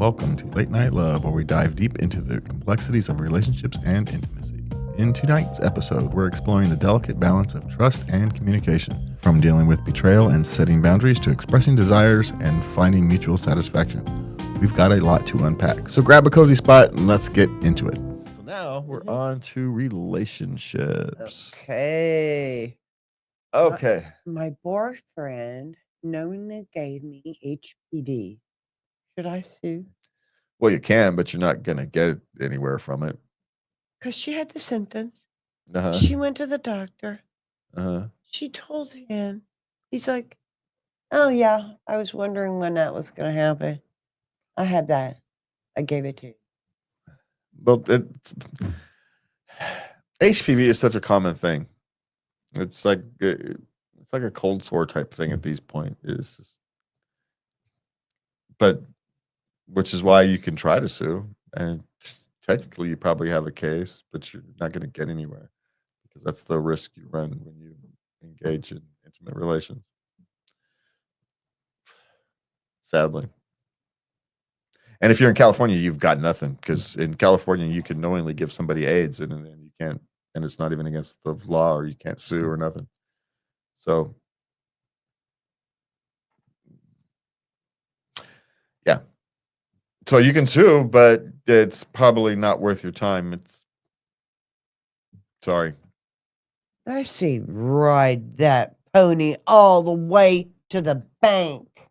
welcome to Late Night Love, where we dive deep into the complexities of relationships and intimacy. In tonight's episode, we're exploring the delicate balance of trust and communication, from dealing with betrayal and setting boundaries to expressing desires and finding mutual satisfaction. We've got a lot to unpack, so grab a cozy spot and let's get into it. So now we're on to relationships. Okay. Okay. My boyfriend knowingly gave me HPD. Should I sue? Well, you can, but you're not going to get anywhere from it. Because she had the symptoms. Uh-huh. She went to the doctor. Uh-huh. She told him. He's like, oh, yeah, I was wondering when that was going to happen. I had that. I gave it to you. Well, HPV is such a common thing. It's like a cold sore type thing at these point. But which is why you can try to sue, and technically you probably have a case, but you're not going to get anywhere because that's the risk you run when you engage in intimate relations. Sadly. And if you're in California, you've got nothing, because in California you can knowingly give somebody AIDS and you can't, and it's not even against the law, or you can't sue or nothing. So yeah. So you can sue, but it's probably not worth your time. It's sorry. I say ride that pony all the way to the bank.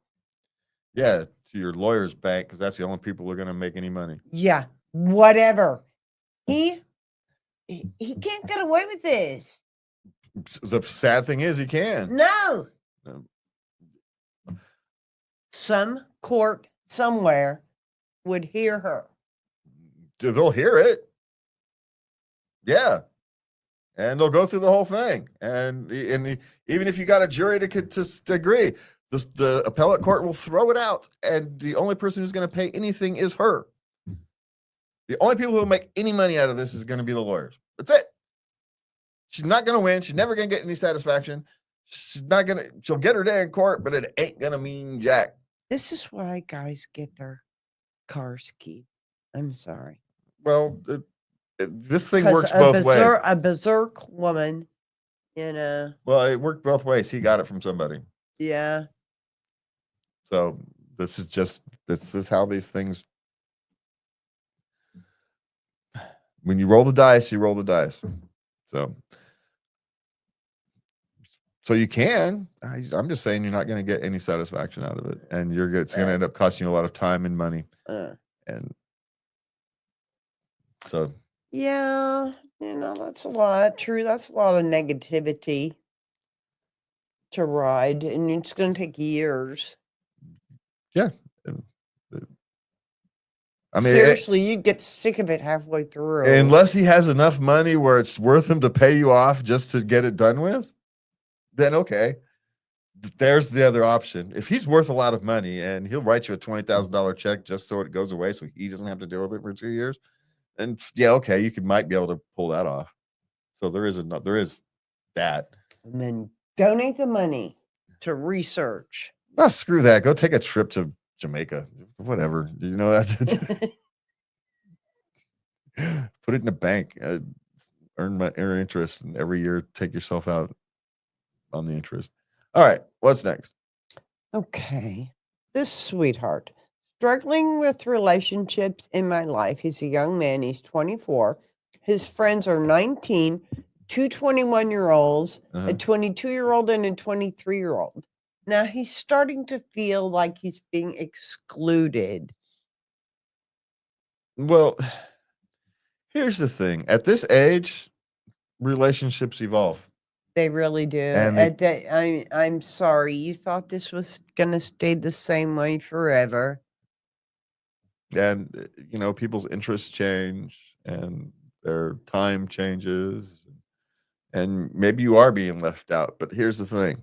Yeah, to your lawyer's bank, because that's the only people who are going to make any money. Yeah, whatever. He can't get away with this. The sad thing is he can. No. Some court somewhere would hear her. They'll hear it. Yeah. And they'll go through the whole thing. And even if you got a jury to agree, the appellate court will throw it out. And the only person who's going to pay anything is her. The only people who will make any money out of this is going to be the lawyers. That's it. She's not going to win. She's never going to get any satisfaction. She'll get her day in court, but it ain't going to mean jack. This is why guys get their cars keyed. I'm sorry. Well, this thing works both ways. A berserk woman, Well, it worked both ways. He got it from somebody. Yeah. So this is how these things. When you roll the dice, you roll the dice. So you can. I'm just saying you're not going to get any satisfaction out of it, and it's going to end up costing you a lot of time and money. And so. Yeah, that's a lot. True, that's a lot of negativity to ride, and it's going to take years. Yeah. I mean, seriously, you get sick of it halfway through. Unless he has enough money where it's worth him to pay you off just to get it done with, then okay. There's the other option. If he's worth a lot of money and he'll write you a $20,000 check just so it goes away, so he doesn't have to deal with it for 2 years, and yeah, okay, you might be able to pull that off. So there is that. And then donate the money to research. No, screw that. Go take a trip to Jamaica, whatever. That's put it in a bank, earn interest, and every year take yourself out on the interest. All right, what's next? Okay, this sweetheart struggling with relationships in my life. He's a young man. He's 24. His friends are 19, two 21-year-olds, a 22-year-old, and a 23-year-old. Now he's starting to feel like he's being excluded. Well, here's the thing. At this age, relationships evolve. They really do. And I'm sorry. You thought this was going to stay the same way forever. And, people's interests change and their time changes. And maybe you are being left out. But here's the thing.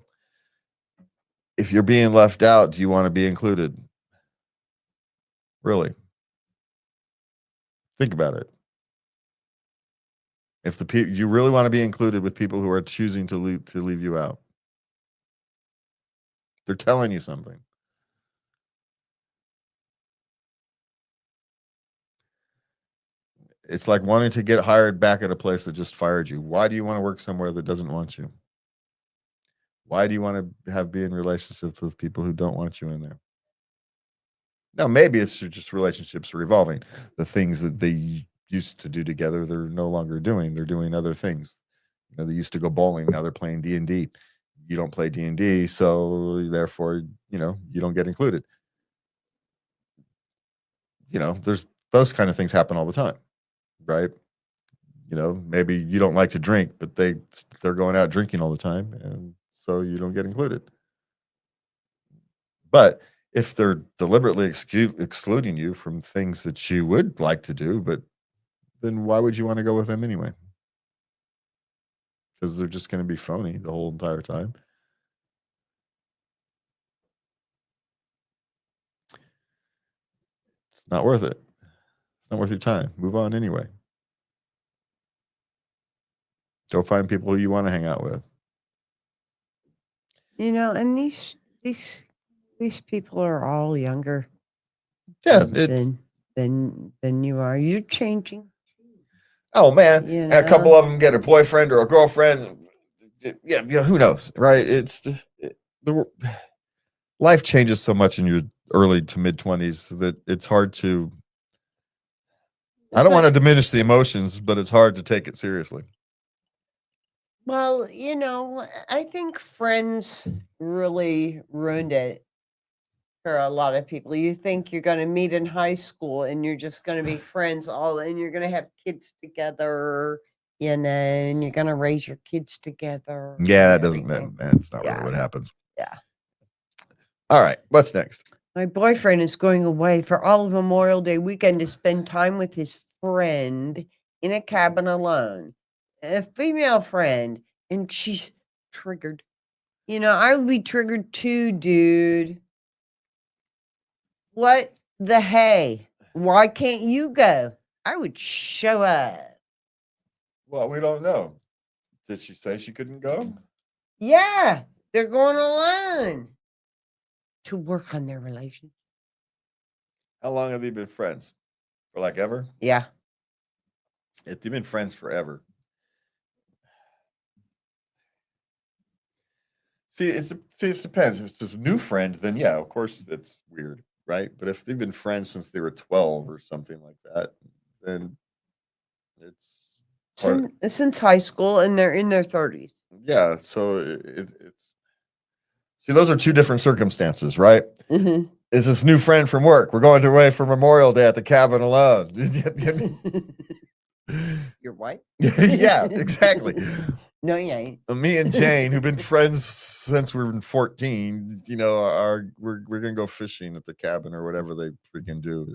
If you're being left out, do you want to be included? Really? Think about it. If you really want to be included with people who are choosing to leave you out, they're telling you something. It's like wanting to get hired back at a place that just fired you. Why do you want to work somewhere that doesn't want you? Why do you want to be in relationships with people who don't want you in there? Now, maybe it's just relationships are evolving. The things that they used to do together, they're no longer doing. They're doing other things. They used to go bowling. Now they're playing D&D. You don't play D&D, so therefore, you don't get included. There's those kind of things happen all the time, right? Maybe you don't like to drink, but they're going out drinking all the time, and so you don't get included. But if they're deliberately excluding you from things that you would like to do, but then why would you want to go with them anyway? Because they're just going to be phony the whole entire time. It's not worth it. It's not worth your time. Move on anyway. Go find people who you want to hang out with. And these people are all younger. Yeah. Than you are. You're changing. Oh man, and a couple of them get a boyfriend or a girlfriend. Yeah, who knows, right? The life changes so much in your early to mid 20s that it's hard to. I don't want to diminish the emotions, but it's hard to take it seriously. Well, I think friends really ruined it for a lot of people. You think you're going to meet in high school and you're just going to be friends and you're going to have kids together, and you're going to raise your kids together. Yeah, that's not really what happens. Yeah. All right, what's next? My boyfriend is going away for all of Memorial Day weekend to spend time with his friend in a cabin alone. A female friend, and she's triggered. I would be triggered too, dude. What the hey? Why can't you go? I would show up. Well, we don't know. Did she say she couldn't go? Yeah, they're going alone to work on their relationship. How long have they been friends? For like ever? Yeah. If they've been friends forever. See, it depends. If it's just a new friend, then yeah, of course it's weird, right? But if they've been friends since they were 12 or something like that, then it's since high school, and they're in their 30s. Yeah, so it's see, those are two different circumstances, right? Mm-hmm. It's this new friend from work. We're going away for Memorial Day at the cabin alone. Your wife? Yeah, exactly. No, you ain't. Me and Jane, who've been friends since we were 14, we're gonna go fishing at the cabin or whatever they freaking do.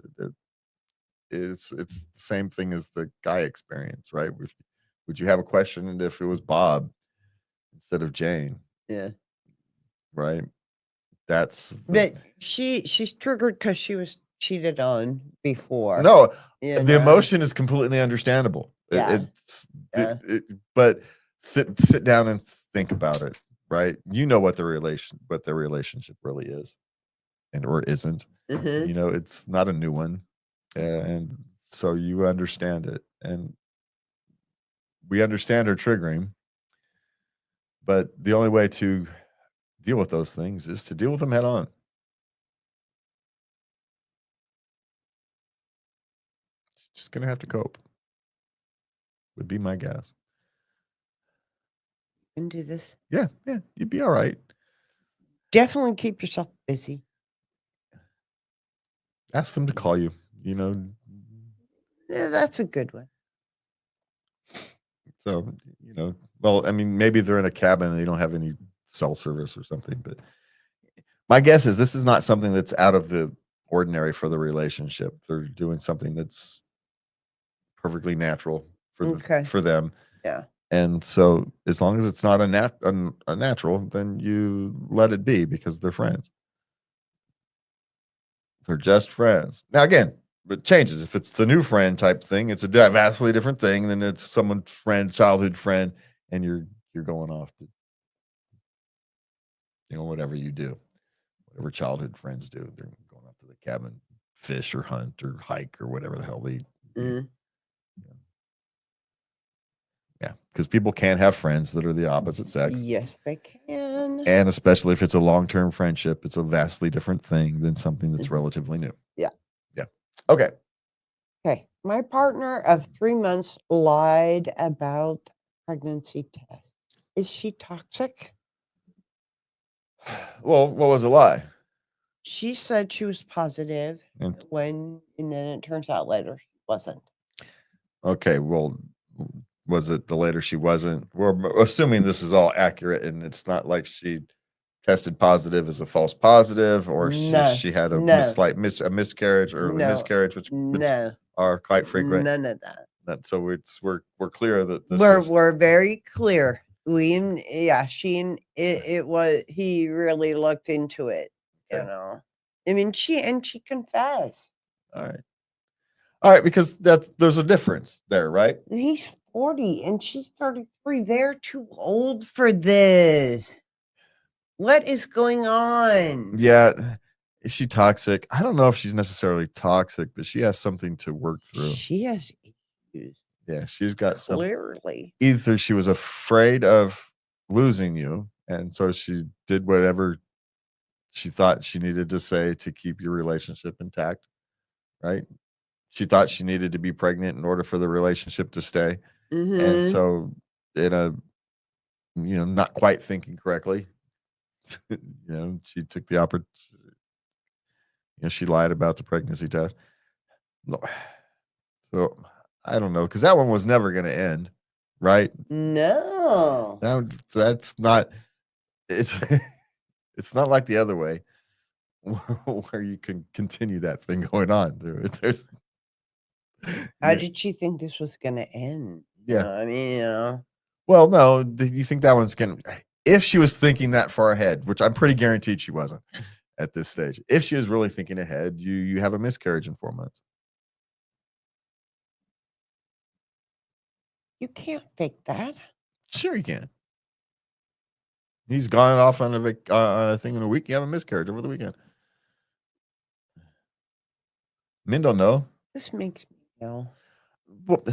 It's the same thing as the guy experience, right? Would you have a question if it was Bob instead of Jane? Yeah. Right. But she's triggered because she was cheated on before. No, the emotion is completely understandable. Yeah. But sit down and think about it, right? You know what their relationship really is, or isn't. Mm-hmm. It's not a new one, and so you understand it, and we understand her triggering. But the only way to deal with those things is to deal with them head on. Just gonna have to cope. Would be my guess. You can do this. Yeah, you'd be all right. Definitely keep yourself busy. Ask them to call you. Yeah, that's a good one. So, well, I mean, maybe they're in a cabin and they don't have any cell service or something, but my guess is this is not something that's out of the ordinary for the relationship. They're doing something that's perfectly natural for them. Yeah. And so as long as it's not a natural, then you let it be because they're friends. They're just friends. Now, again, it changes. If it's the new friend type thing, it's a vastly different thing than it's someone's friend, childhood friend, and you're going off to whatever you do, whatever childhood friends do. They're going off to the cabin, fish or hunt or hike or whatever the hell they do. Yeah, because people can have friends that are the opposite sex. Yes, they can. And especially if it's a long-term friendship, it's a vastly different thing than something that's Mhm. relatively new. Yeah. Yeah. Okay. Okay. My partner of 3 months lied about pregnancy test. Is she toxic? Well, what was a lie? She said she was positive And and then it turns out later she wasn't. okay, well, was it the later she wasn't? We're assuming this is all accurate, and it's not like she tested positive as a false positive, or No, she had a no, a miscarriage, early no, miscarriage, which no, are quite frequent. none of that. That so we're clear that this is We're very clear. She and it was he really looked into it, you okay. know. I mean, she confessed. All right. All right, because there's a difference there, right? And he's 40 and she's 33. They're too old for this. What is going on? Yeah. Is she toxic? I don't know if she's necessarily toxic, but she has something to work through. She has issues, Yeah, she's got some. clearly. Either she was afraid of losing you, and so she did whatever she thought she needed to say to keep your relationship intact, right? She thought she needed to be pregnant in order for the relationship to stay. And Mhm. so, in a, not quite thinking correctly, she took the opportunity, she lied about the pregnancy test. No. So, I don't know, because that one was never going to end, right? No. That's not, it's, it's not like the other way where you can continue that thing going on. There's, How yeah, did she think this was gonna end? yeah. I mean, you know. Well, no, do you think that one's gonna? If she was thinking that far ahead, which I'm pretty guaranteed she wasn't at this stage, if she was really thinking ahead, you have a miscarriage in 4 months. You can't fake that. Sure, you can. He's gone off on on a thing in a week. You have a miscarriage over the weekend. Men don't know. This makes me know. Well,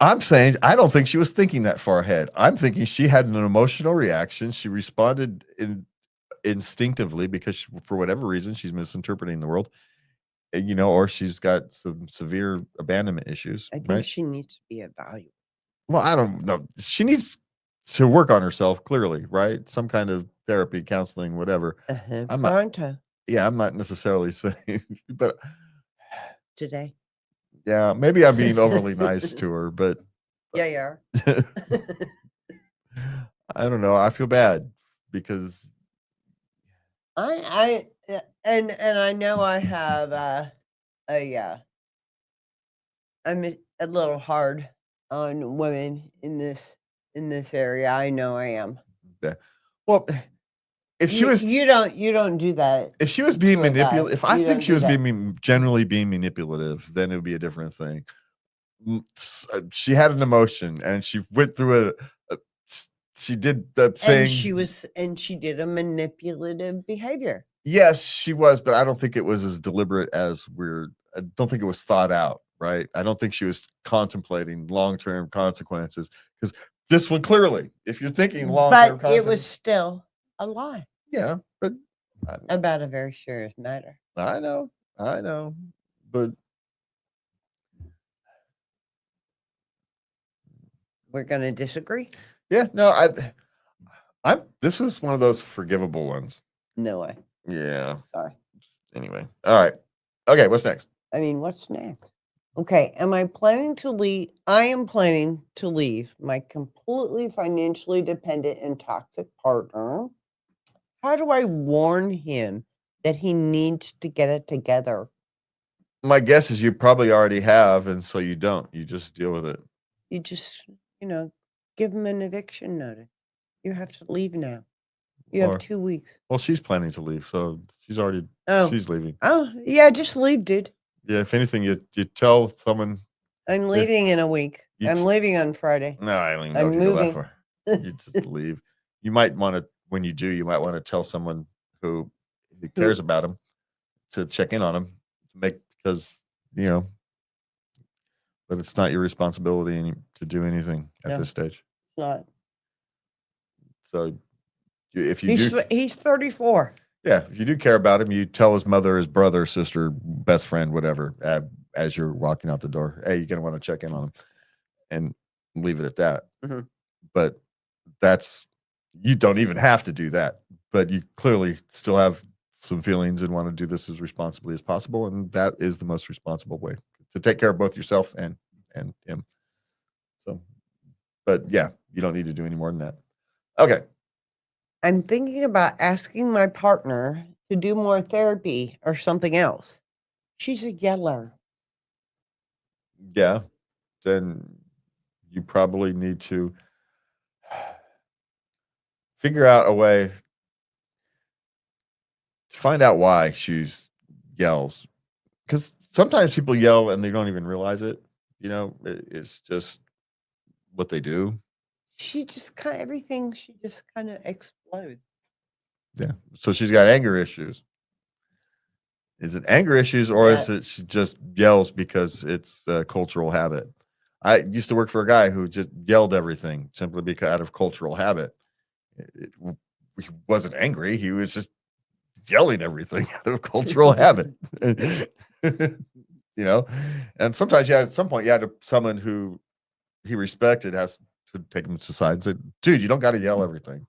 I'm saying I don't think she was thinking that far ahead. I'm thinking she had an emotional reaction. She responded instinctively because for whatever reason she's misinterpreting the world, or she's got some severe abandonment issues, I think right? she needs to be evaluated. Well, I don't know. She needs to work on herself, clearly, right? Some kind of therapy, counseling, whatever. I'm not, Pronto yeah, I'm not necessarily saying, but today. yeah, maybe I'm being overly nice to her, but Yeah, you are. I don't know. I feel bad because, And I know I have a I'm a little hard on women in this area. I know I am. yeah. Well, if she was, You don't do that if she was being to a guy. manipulative, if I You think don't she do was that. generally being manipulative, then it would be a different thing. She had an emotion and she went through a she did the thing. And she did a manipulative behavior. Yes, she was, but I don't think it was as deliberate as I don't think it was thought out, right? I don't think she was contemplating long-term consequences because this one clearly, if you're thinking long-term But it was consequences, still a lie yeah, but about a very serious matter. I know, I know, but We're gonna disagree? yeah, no, I'm this was one of those forgivable ones. No way. Yeah. Sorry. Anyway, all right. Okay, what's next? I mean, what's next? Okay, am I planning to leave? I am planning to leave my completely financially dependent and toxic partner. How do I warn him that he needs to get it together? My guess is you probably already have, and so you don't. You just deal with it. You just, you know, give him an eviction notice. You have to leave now. You have Or 2 weeks. well, she's planning to leave, so Oh, she's leaving. oh, yeah, just leave, dude. Yeah, if anything, you tell someone I'm if leaving in a week. you I'm t- leaving on Friday. no, I don't even know if I'm you go that moving. far. You just leave. You might want to when you do, you might want to tell someone who Who cares about him to check in on him, because you know that it's not your responsibility to do anything at No. this stage. not. So if you do, He's 34. yeah, if you do care about him, you tell his mother, his brother, sister, best friend, whatever, as you're walking out the door, hey, you're going to want to check in on him and leave it at that. Mhm. But you don't even have to do that, but you clearly still have some feelings and want to do this as responsibly as possible. And that is the most responsible way to take care of both yourself and him. So, but yeah, you don't need to do any more than that. Okay. I'm thinking about asking my partner to do more therapy or something else. She's a yeller. Yeah. Then you probably need to figure out a way to find out why she yells. Because sometimes people yell and they don't even realize it. It's just what they do. She just she just kind of explodes. Yeah. So she's got anger issues. Is it anger issues or is it she just yells because it's a cultural habit? I used to work for a guy who just yelled everything simply because out of cultural habit. He wasn't angry. He was just yelling everything out of cultural habit. And sometimes at some point you had someone who he respected has to take him to the side and say, dude, you don't got to yell everything.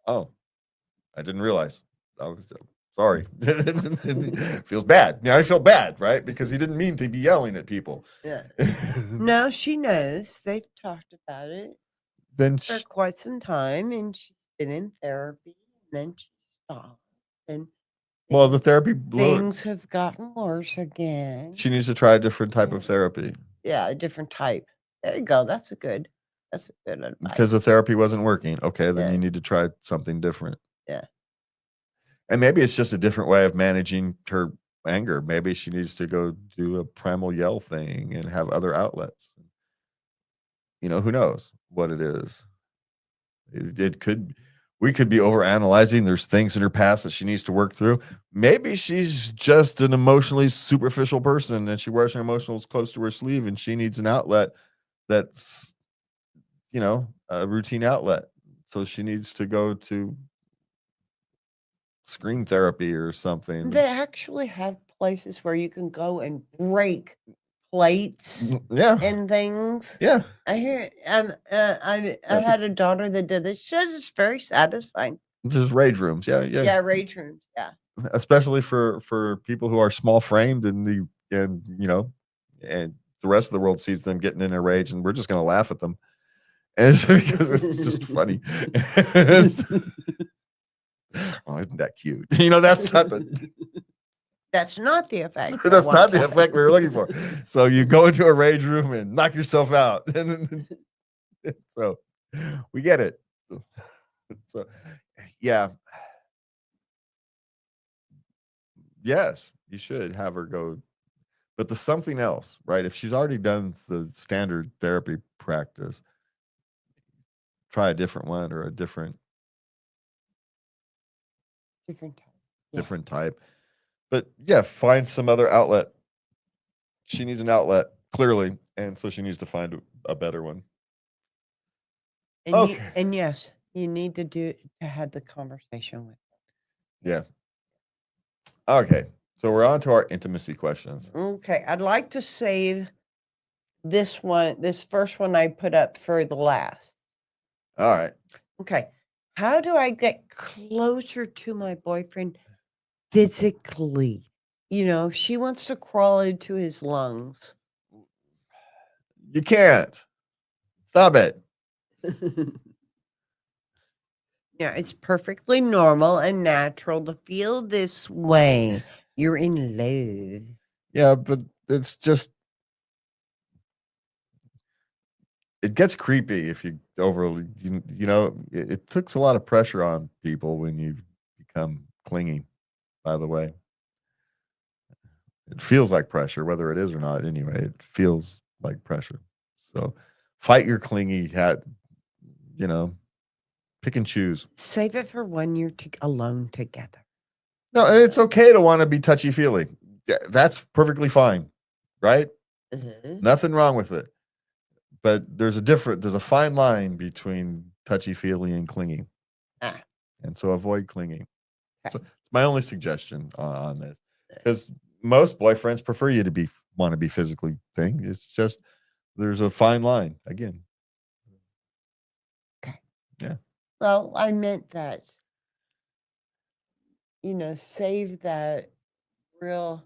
Oh, I didn't realize. I was sorry. Feels bad. I feel bad, right? Because he didn't mean to be yelling at people. Yeah. No, she knows. They've talked about it Then for quite some time, and she's been in therapy, and then she stopped. And well, the therapy things have gotten worse again. She needs to try a different type of therapy. Yeah, a different type. There you go. That's a good advice. Because the therapy wasn't working. Okay, then you need to try something different. Yeah. And maybe it's just a different way of managing her anger. Maybe she needs to go do a primal yell thing and have other outlets. Who knows what it is? We could be overanalyzing. There's things in her past that she needs to work through. Maybe she's just an emotionally superficial person and she wears her emotions close to her sleeve and she needs an outlet that's, a routine outlet. So she needs to go to screen therapy or something. They actually have places where you can go and break plates and things. Yeah. I hear I had a daughter that did this. She says it's very satisfying. There's rage rooms. Yeah. Yeah, rage rooms. Yeah. Especially for people who are small framed and and the rest of the world sees them getting in a rage and we're just gonna laugh at them. And it's because it's just funny. Oh, isn't that cute? That's not the That's not the effect. That's not the effect we were looking for. So you go into a rage room and knock yourself out. So we get it. So yeah. Yes, you should have her go. But the something else, right? If she's already done the standard therapy practice, try a different one or a different type. But yeah, find some other outlet. She needs an outlet, clearly, and so she needs to find a better one. And and yes, you need to have the conversation with her. Yeah. Okay. So we're on to our intimacy questions. Okay. I'd like to save this first one I put up for the last. All right. Okay. How do I get closer to my boyfriend physically? If she wants to crawl into his lungs. You can't. Stop it. Yeah, it's perfectly normal and natural to feel this way. You're in love. Yeah, but it's just it gets creepy if you overly it takes a lot of pressure on people when you become clingy, by the way. It feels like pressure, whether it is or not. Anyway, it feels like pressure. So fight your clingy hat, pick and choose. Save it for when you're alone together. No, and it's okay to want to be touchy-feely. That's perfectly fine, right? Mm-hmm. Nothing wrong with it. but there's a fine line between touchy-feely and clingy. Ah, And so avoid clinging. okay. So it's my only suggestion on this, because most boyfriends prefer you to want to be physically thing. It's just there's a fine line again. Okay. Yeah. Well, I meant that, save that real.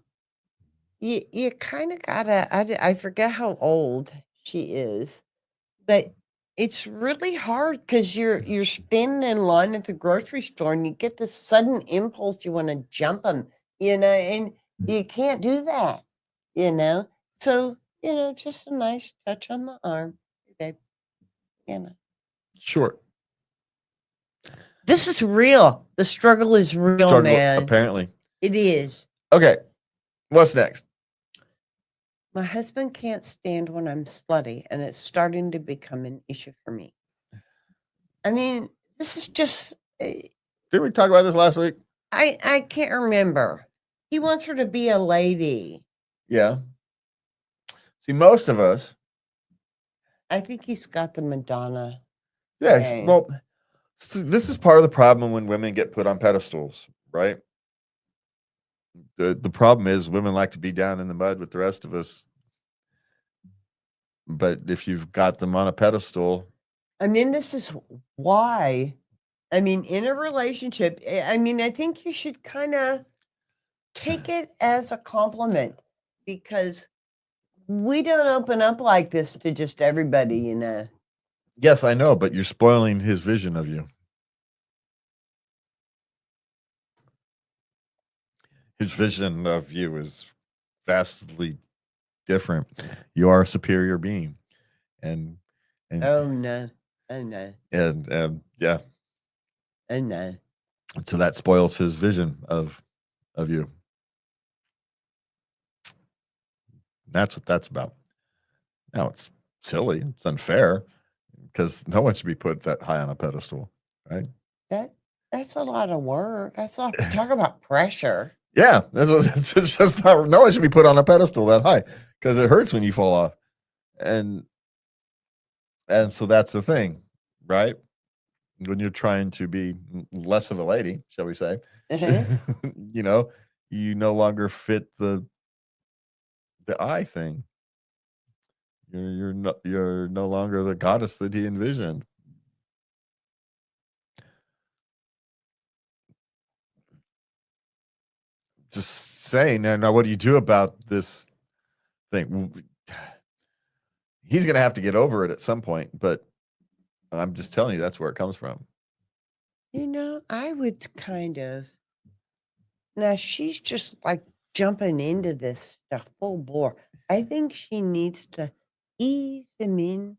You kind of gotta. I forget how old she is, but it's really hard because you're standing in line at the grocery store and you get this sudden impulse you want to jump them, and you can't do that, you know. So just a nice touch on the arm, "Hey, babe." You know, Sure. this is real. The struggle is real, Struggle, man. apparently. It is. Okay. What's next? My husband can't stand when I'm slutty, and it's starting to become an issue for me. I mean, this is just. Did we talk about this last week? I can't remember. He wants her to be a lady. Yeah. See, most of us, I think he's got the Madonna yes. thing. Well, this is part of the problem when women get put on pedestals, right? The problem is women like to be down in the mud with the rest of us, but if you've got them on a pedestal, I mean, this is why. I mean, in a relationship, I think you should kind of take it as a compliment because we don't open up like this to just everybody. yes, I know, but you're spoiling his vision of you. His vision of you is vastly different. You are a superior being, and and Oh no. Oh no. and yeah, Oh no. so that spoils his vision of you. That's what that's about. Now it's silly, it's unfair because no one should be put that high on a pedestal, right? That that's a lot of work. Talk about pressure. Yeah, it's just not. No one should be put on a pedestal that high because it hurts when you fall off, and so that's the thing, right? When you're trying to be less of a lady, shall we say, Uh-huh. you know, you no longer fit the eye thing. You're no longer the goddess that he envisioned. Just saying. Now, what do you do about this thing? He's going to have to get over it at some point, but I'm just telling you that's where it comes from. I would kind of. Now she's just like jumping into this stuff full bore. I think she needs to ease him into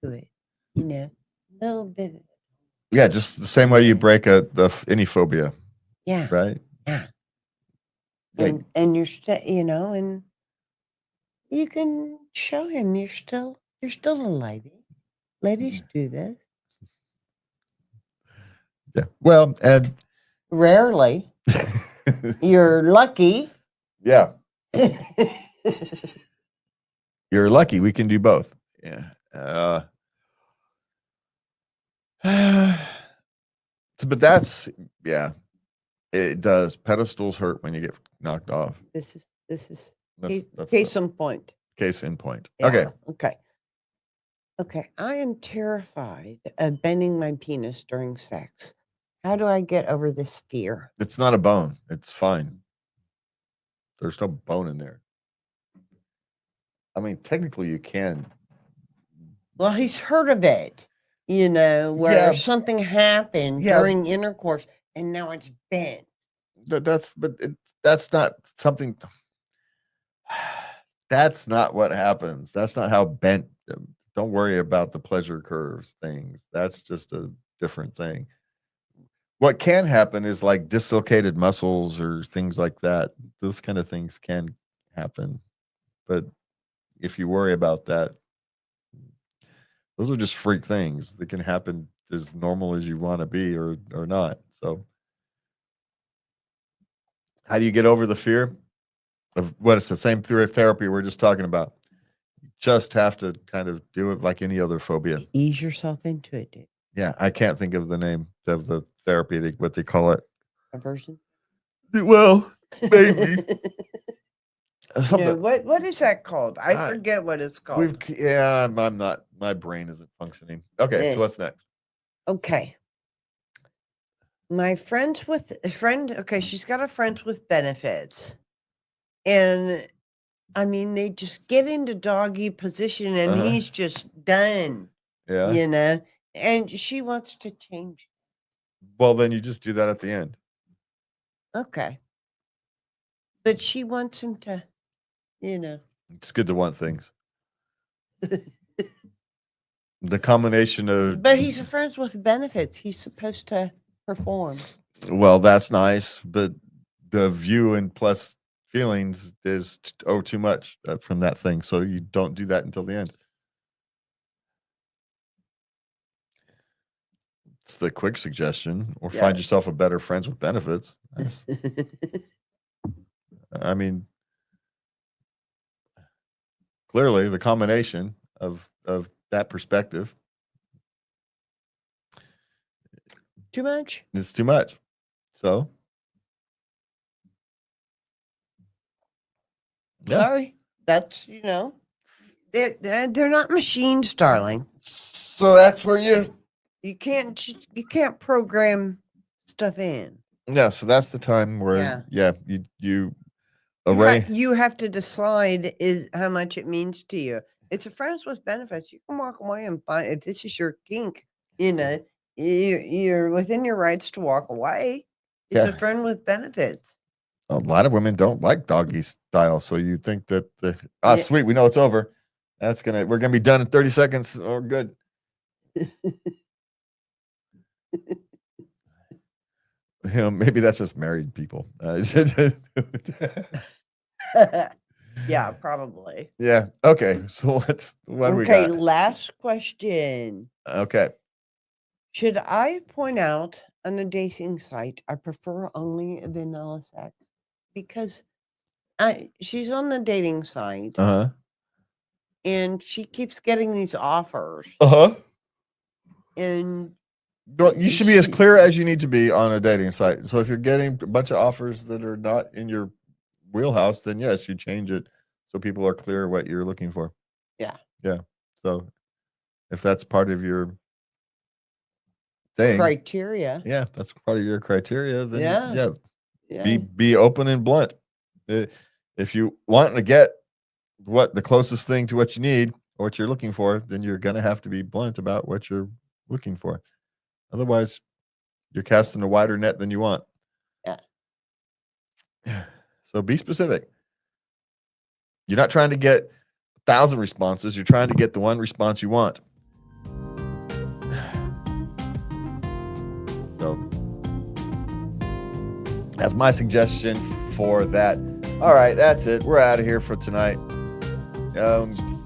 it, a little bit. Yeah, just the same way you Yeah. break any phobia, Yeah. right? Yeah. Like, And you're still, and you can show him you're still a lady. Ladies do this. yeah. Well, and Rarely. You're lucky. yeah, you're lucky. We can do both. Yeah. But that's yeah. It does. Pedestals hurt when you get knocked off. This is That's the case in point. case in point. Yeah. Okay. Okay. Okay. I am terrified of bending my penis during sex. How do I get over this fear? It's not a bone. It's fine. There's no bone in there. I mean, technically you can. Well, he's heard of it, where Yeah. something happened Yeah. during intercourse and now it's bent. That's not something. That's not what happens. That's not how bent. Don't worry about the pleasure curves things. That's just a different thing. What can happen is like dislocated muscles or things like that. Those kind of things can happen. But if you worry about that, those are just freak things that can happen as normal as you want to be or not. So how do you get over the fear of what it's the same therapy we're just talking about? just have to kind of do it like any other phobia. Ease yourself into it, dude. Yeah, I can't think of the name of the therapy, what they call it. Aversion. Well, maybe No, something. what is that called? I I- forget what it's called. I'm not. My brain isn't functioning. Okay, so what's next? Okay. My friends with a friend. Okay, she's got a friends with benefits, and I mean they just get into doggy position, and Uh-huh. he's just done. Yeah. You know, and she wants to change. Well, then you just do that at the end. Okay, but she wants him to, you know. It's good to want things. The combination of. But he's a friends with benefits. He's supposed to perform. Well, that's nice, but the view and plus feelings is too much from that thing. So you don't do that until the end. It's the quick suggestion, or find Yeah. yourself a better friends with benefits. I mean, clearly the combination of that perspective Too much? is too much. So yeah. Sorry. That's, you know, they're not machines, darling. So that's where You can't program stuff in. yeah. So that's the time where you array. You have to decide is how much it means to you. It's a friends with benefits. You can walk away and find if this is your kink, you know, you're within your rights to walk away. It's a Yeah. friend with benefits. A lot of women don't like doggy style, so you think that Yeah. sweet, we know it's over. We're gonna be done in 30 seconds. Oh, good. Maybe that's just married people. Yeah, probably. Yeah. Okay. So what do we Okay, got? last question. Okay. Should I point out on a dating site I prefer only vanilla sex? Because she's on the dating site Uh-huh. and she keeps getting these offers. Uh-huh. And Well, you should be as clear as you need to be on a dating site. So if you're getting a bunch of offers that are not in your wheelhouse, then yes, you change it so people are clear what you're looking for. Yeah. Yeah. So if that's part of your thing, criteria. yeah, if that's part of your criteria, then Yeah. be open and blunt. If you want to get the closest thing to what you need or what you're looking for, then you're gonna have to be blunt about what you're looking for. Otherwise, you're casting a wider net than you want. Yeah. So be specific. You're not trying to get 1,000 responses. You're trying to get the one response you want. So that's my suggestion for that. All right, that's it. We're out of here for tonight.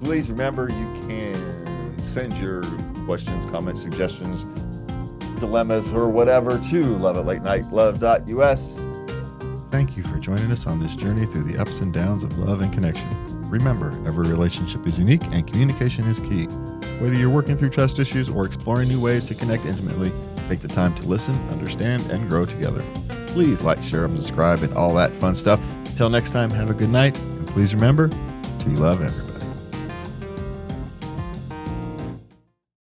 Please remember you can send your questions, comments, suggestions, dilemmas, or whatever to loveatlatenightLove.us. Thank you for joining us on this journey through the ups and downs of love and connection. Remember, every relationship is unique and communication is key. Whether you're working through trust issues or exploring new ways to connect intimately, take the time to listen, understand, and grow together. Please like, share, and subscribe, and all that fun stuff. Until next time, have a good night, and please remember to love everybody.